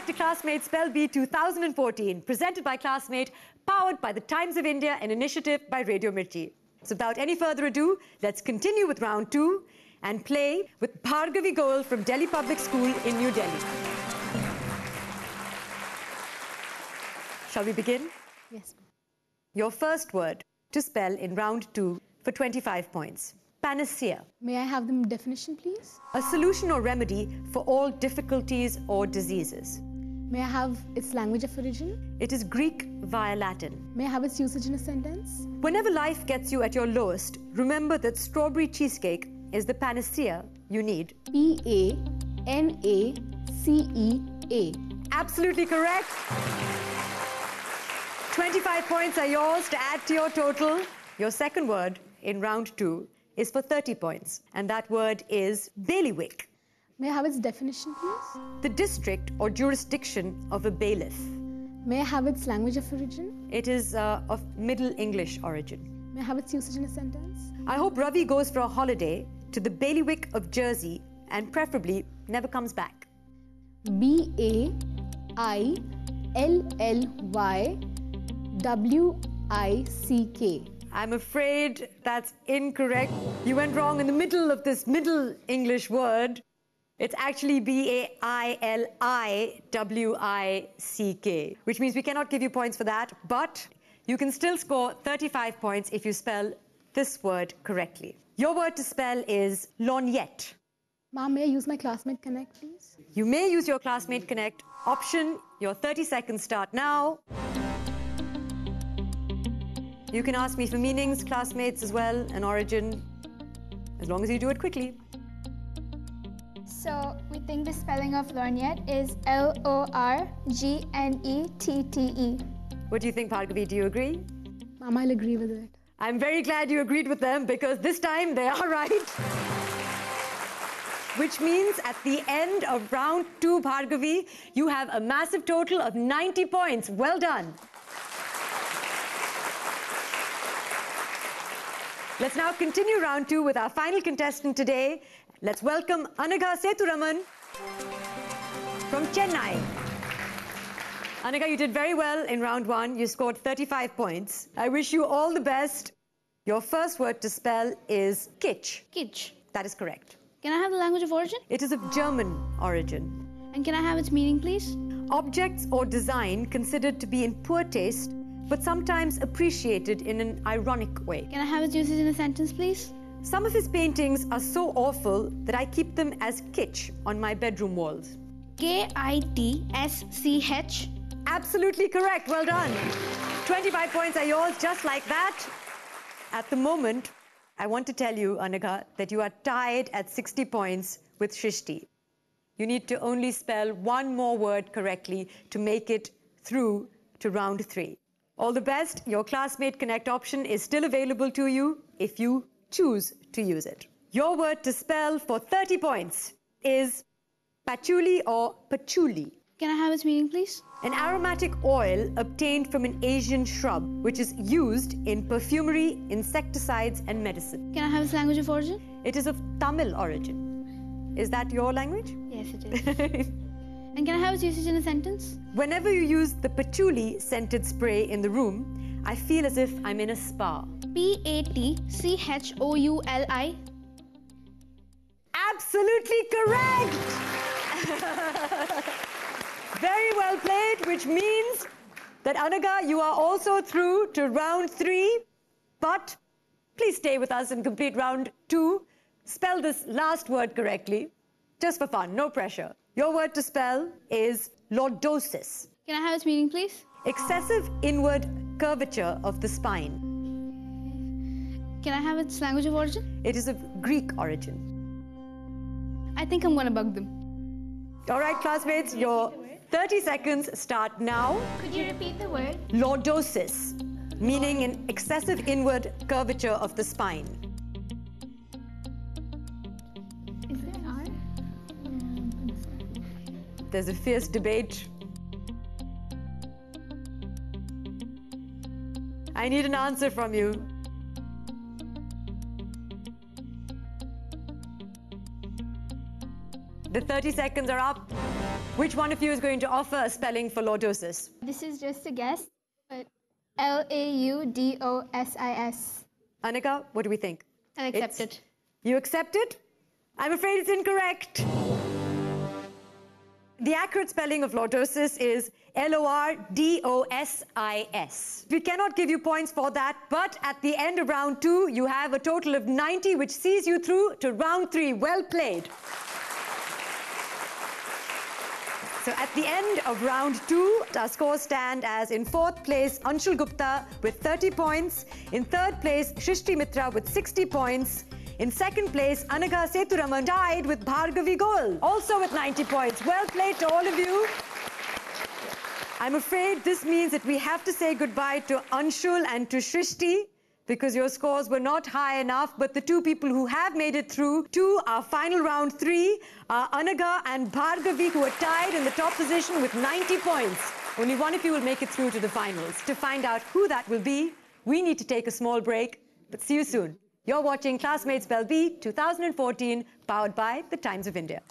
back to Classmate Spell Bee 2014, presented by Classmate, powered by the Times of India, an initiative by Radio Mirchi. So without any further ado, let's continue with round 2 and play with Bhargavi Goel from Delhi Public School in New Delhi. Shall we begin? Yes. Your first word to spell in round 2 for 25 points. Panacea. May I have the definition, please? A solution or remedy for all difficulties or diseases. May I have its language of origin? It is Greek via Latin. May I have its usage in a sentence? Whenever life gets you at your lowest, remember that strawberry cheesecake is the panacea you need. P-A-N-A-C-E-A. Absolutely correct. 25 points are yours to add to your total. Your second word in round 2 is for 30 points, and that word is bailiwick. May I have its definition, please? The district or jurisdiction of a bailiff. May I have its language of origin? It is of Middle English origin. May I have its usage in a sentence? I hope Ravi goes for a holiday to the bailiwick of Jersey and preferably never comes back. B-A-I-L-L-Y-W-I-C-K. I'm afraid that's incorrect. You went wrong in the middle of this Middle English word. It's actually B-A-I-L-I-W-I-C-K, which means we cannot give you points for that, but you can still score 35 points if you spell this word correctly. Your word to spell is lorgnette. Ma'am, may I use my Classmate Connect, please? You may use your Classmate Connect option. Your 30 seconds start now. You can ask me for meanings, classmates as well, and origin, as long as you do it quickly. So, we think the spelling of lorgnette is L-O-R-G-N-E-T-T-E. What do you think, Bhargavi? Do you agree? Ma'am, I'll agree with it. I'm very glad you agreed with them because this time they are right. Which means at the end of round 2, Bhargavi, you have a massive total of 90 points. Well done. Let's now continue round 2 with our final contestant today. Let's welcome Anagha Sethuraman from Chennai. Anagha, you did very well in round 1. You scored 35 points. I wish you all the best. Your first word to spell is kitsch. Kitsch. That is correct. Can I have the language of origin? It is of German origin. And can I have its meaning, please? Objects or design considered to be in poor taste, but sometimes appreciated in an ironic way. Can I have its usage in a sentence, please? Some of his paintings are so awful that I keep them as kitsch on my bedroom walls. K-I-T-S-C-H. Absolutely correct. Well done. 25 points are yours, just like that. At the moment, I want to tell you, Anagha, that you are tied at 60 points with Shrishti. You need to only spell one more word correctly to make it through to round 3. All the best. Your Classmate Connect option is still available to you if you choose to use it. Your word to spell for 30 points is patchouli or patchouli. Can I have its meaning, please? An aromatic oil obtained from an Asian shrub, which is used in perfumery, insecticides, and medicine. Can I have its language of origin? It is of Tamil origin. Is that your language? Yes, it is. And can I have its usage in a sentence? Whenever you use the patchouli scented spray in the room, I feel as if I'm in a spa. P-A-T-C-H-O-U-L-I. Absolutely correct! Very well played, which means that, Anagha, you are also through to round 3. But please stay with us and complete round 2. Spell this last word correctly, just for fun, no pressure. Your word to spell is lordosis. Can I have its meaning, please? Excessive inward curvature of the spine. Can I have its language of origin? It is of Greek origin. I think I'm gonna bug them. All right, classmates, your 30 seconds start now. Could you repeat the word? Lordosis, meaning an excessive inward curvature of the spine. Is it an R? There's a fierce debate. I need an answer from you. The 30 seconds are up. Which one of you is going to offer a spelling for lordosis? This is just a guess, but Laudosis. Anika, what do we think? I accept it. You accept it? I'm afraid it's incorrect. The accurate spelling of lordosis is Lordosis. We cannot give you points for that, but at the end of round 2, you have a total of 90, which sees you through to round 3. Well played. So at the end of round 2, our scores stand as in 4th place, Anshul Gupta with 30 points. In 3rd place, Shrishti Mitra with 60 points. In 2nd place, Anagha Sethuraman tied with Bhargavi Goel, also with 90 points. Well played to all of you. I'm afraid this means that we have to say goodbye to Anshul and to Shrishti because your scores were not high enough. But the two people who have made it through to our final round 3 are Anagha and Bhargavi, who are tied in the top position with 90 points. Only one of you will make it through to the finals. To find out who that will be, we need to take a small break. But see you soon. You're watching Classmates Spell Bee 2014, powered by The Times of India.